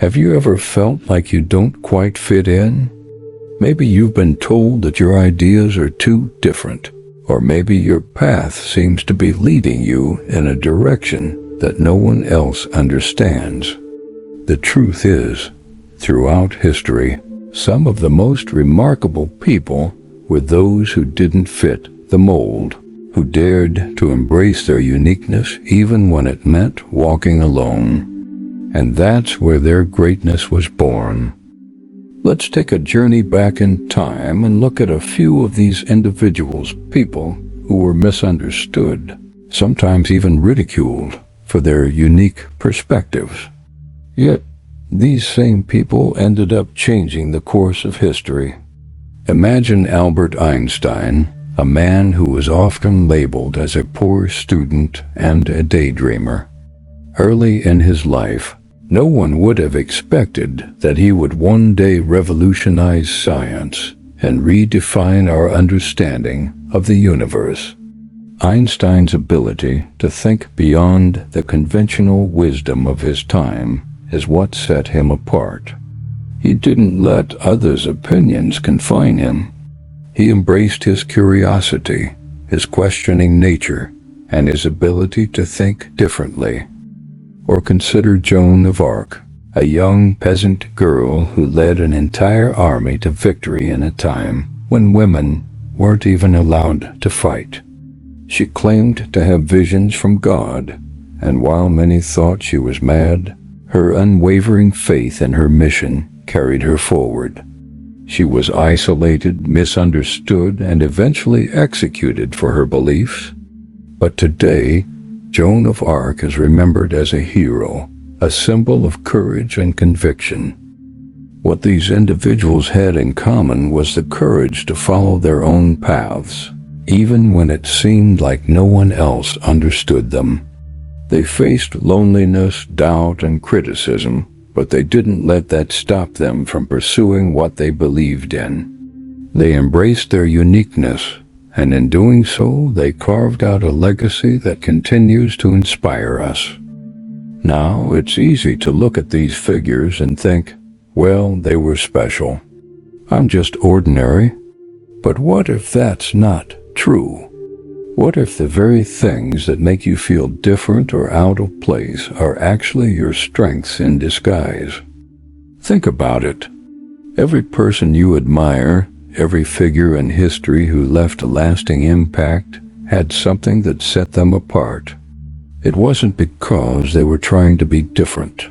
Have you ever felt like you don't quite fit in? Maybe you've been told that your ideas are too different, or maybe your path seems to be leading you in a direction that no one else understands. The truth is, throughout history, some of the most remarkable people were those who didn't fit the mold, who dared to embrace their uniqueness even when it meant walking alone. And that's where their greatness was born. Let's take a journey back in time and look at a few of these individuals, people who were misunderstood, sometimes even ridiculed, for their unique perspectives. Yet, these same people ended up changing the course of history. Imagine Albert Einstein, a man who was often labeled as a poor student and a daydreamer. Early in his life, no one would have expected that he would one day revolutionize science and redefine our understanding of the universe. Einstein's ability to think beyond the conventional wisdom of his time is what set him apart. He didn't let others' opinions confine him. He embraced his curiosity, his questioning nature, and his ability to think differently. Or consider Joan of Arc, a young peasant girl who led an entire army to victory in a time when women weren't even allowed to fight. She claimed to have visions from God, and while many thought she was mad, her unwavering faith in her mission carried her forward. She was isolated, misunderstood, and eventually executed for her beliefs. But today, Joan of Arc is remembered as a hero, a symbol of courage and conviction. What these individuals had in common was the courage to follow their own paths, even when it seemed like no one else understood them. They faced loneliness, doubt, and criticism, but they didn't let that stop them from pursuing what they believed in. They embraced their uniqueness, and in doing so, they carved out a legacy that continues to inspire us. Now, it's easy to look at these figures and think, well, they were special. I'm just ordinary. But what if that's not true? What if the very things that make you feel different or out of place are actually your strengths in disguise? Think about it. Every person you admire, every figure in history who left a lasting impact, had something that set them apart. It wasn't because they were trying to be different.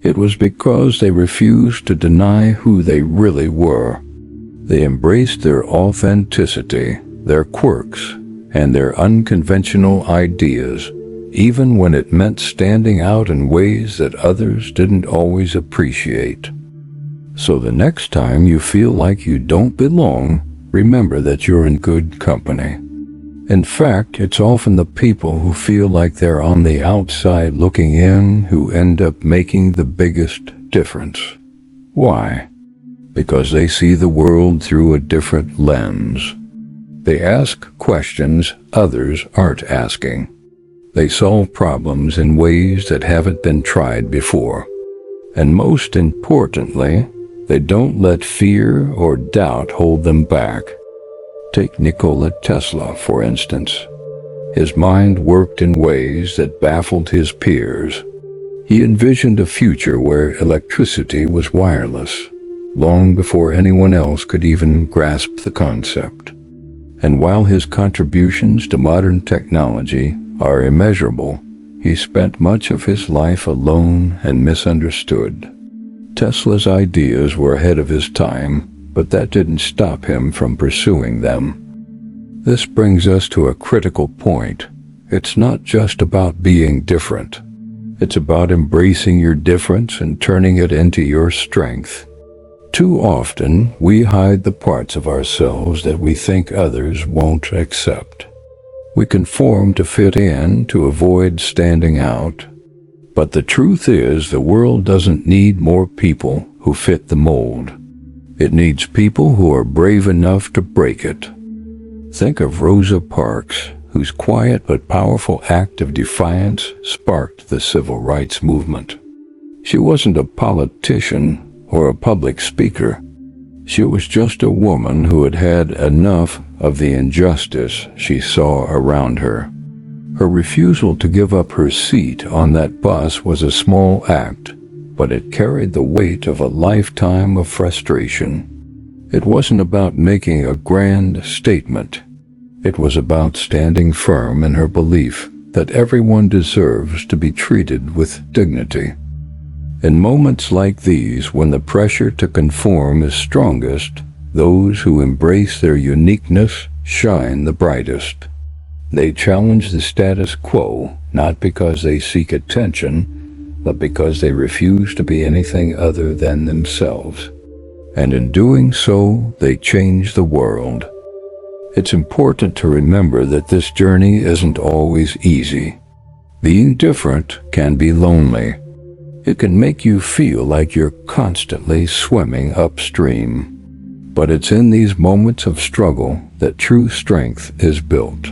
It was because they refused to deny who they really were. They embraced their authenticity, their quirks, and their unconventional ideas, even when it meant standing out in ways that others didn't always appreciate. So the next time you feel like you don't belong, remember that you're in good company. In fact, it's often the people who feel like they're on the outside looking in who end up making the biggest difference. Why? Because they see the world through a different lens. They ask questions others aren't asking. They solve problems in ways that haven't been tried before. And most importantly, they don't let fear or doubt hold them back. Take Nikola Tesla, for instance. His mind worked in ways that baffled his peers. He envisioned a future where electricity was wireless, long before anyone else could even grasp the concept. And while his contributions to modern technology are immeasurable, he spent much of his life alone and misunderstood. Tesla's ideas were ahead of his time, but that didn't stop him from pursuing them. This brings us to a critical point. It's not just about being different. It's about embracing your difference and turning it into your strength. Too often, we hide the parts of ourselves that we think others won't accept. We conform to fit in, to avoid standing out. But the truth is, the world doesn't need more people who fit the mold. It needs people who are brave enough to break it. Think of Rosa Parks, whose quiet but powerful act of defiance sparked the civil rights movement. She wasn't a politician or a public speaker. She was just a woman who had had enough of the injustice she saw around her. Her refusal to give up her seat on that bus was a small act, but it carried the weight of a lifetime of frustration. It wasn't about making a grand statement. It was about standing firm in her belief that everyone deserves to be treated with dignity. In moments like these, when the pressure to conform is strongest, those who embrace their uniqueness shine the brightest. They challenge the status quo, not because they seek attention, but because they refuse to be anything other than themselves. And in doing so, they change the world. It's important to remember that this journey isn't always easy. Being different can be lonely. It can make you feel like you're constantly swimming upstream. But it's in these moments of struggle that true strength is built.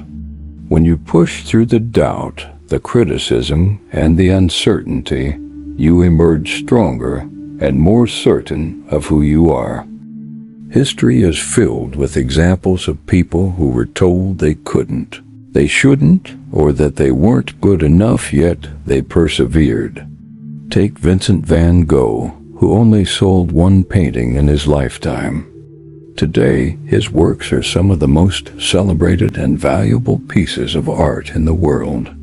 When you push through the doubt, the criticism, and the uncertainty, you emerge stronger and more certain of who you are. History is filled with examples of people who were told they couldn't, they shouldn't, or that they weren't good enough, yet they persevered. Take Vincent van Gogh, who only sold one painting in his lifetime. Today, his works are some of the most celebrated and valuable pieces of art in the world.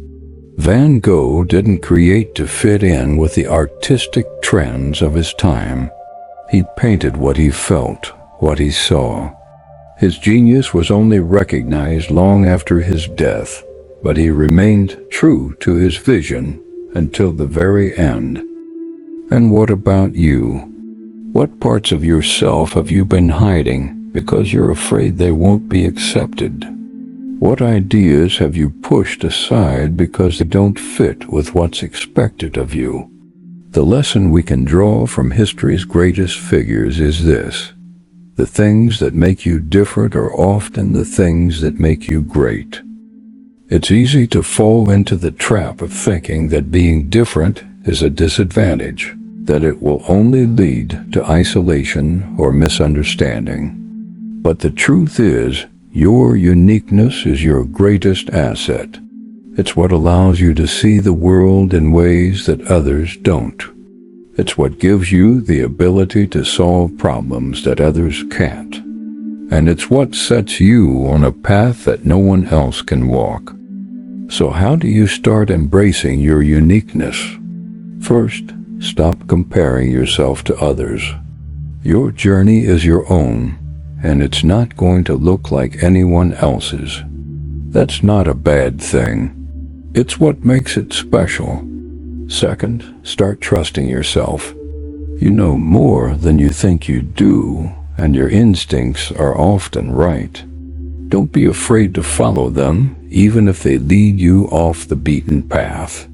Van Gogh didn't create to fit in with the artistic trends of his time. He painted what he felt, what he saw. His genius was only recognized long after his death, but he remained true to his vision until the very end. And what about you? What parts of yourself have you been hiding because you're afraid they won't be accepted? What ideas have you pushed aside because they don't fit with what's expected of you? The lesson we can draw from history's greatest figures is this: the things that make you different are often the things that make you great. It's easy to fall into the trap of thinking that being different is a disadvantage, that it will only lead to isolation or misunderstanding. But the truth is, your uniqueness is your greatest asset. It's what allows you to see the world in ways that others don't. It's what gives you the ability to solve problems that others can't. And it's what sets you on a path that no one else can walk. So how do you start embracing your uniqueness? First, stop comparing yourself to others. Your journey is your own, and it's not going to look like anyone else's. That's not a bad thing. It's what makes it special. Second, start trusting yourself. You know more than you think you do, and your instincts are often right. Don't be afraid to follow them, even if they lead you off the beaten path.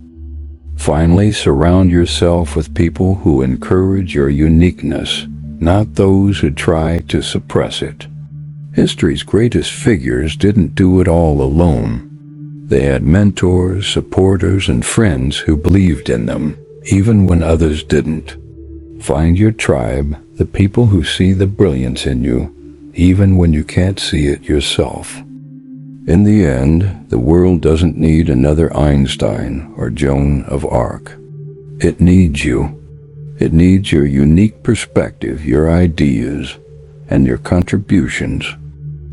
Finally, surround yourself with people who encourage your uniqueness, not those who try to suppress it. History's greatest figures didn't do it all alone. They had mentors, supporters, and friends who believed in them, even when others didn't. Find your tribe, the people who see the brilliance in you, even when you can't see it yourself. In the end, the world doesn't need another Einstein or Joan of Arc. It needs you. It needs your unique perspective, your ideas, and your contributions.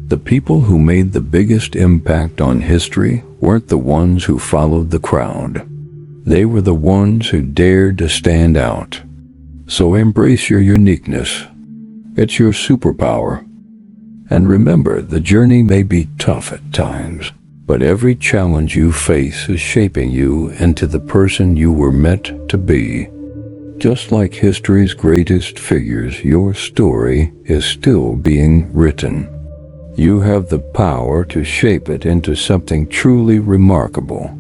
The people who made the biggest impact on history weren't the ones who followed the crowd. They were the ones who dared to stand out. So embrace your uniqueness. It's your superpower. And remember, the journey may be tough at times, but every challenge you face is shaping you into the person you were meant to be. Just like history's greatest figures, your story is still being written. You have the power to shape it into something truly remarkable.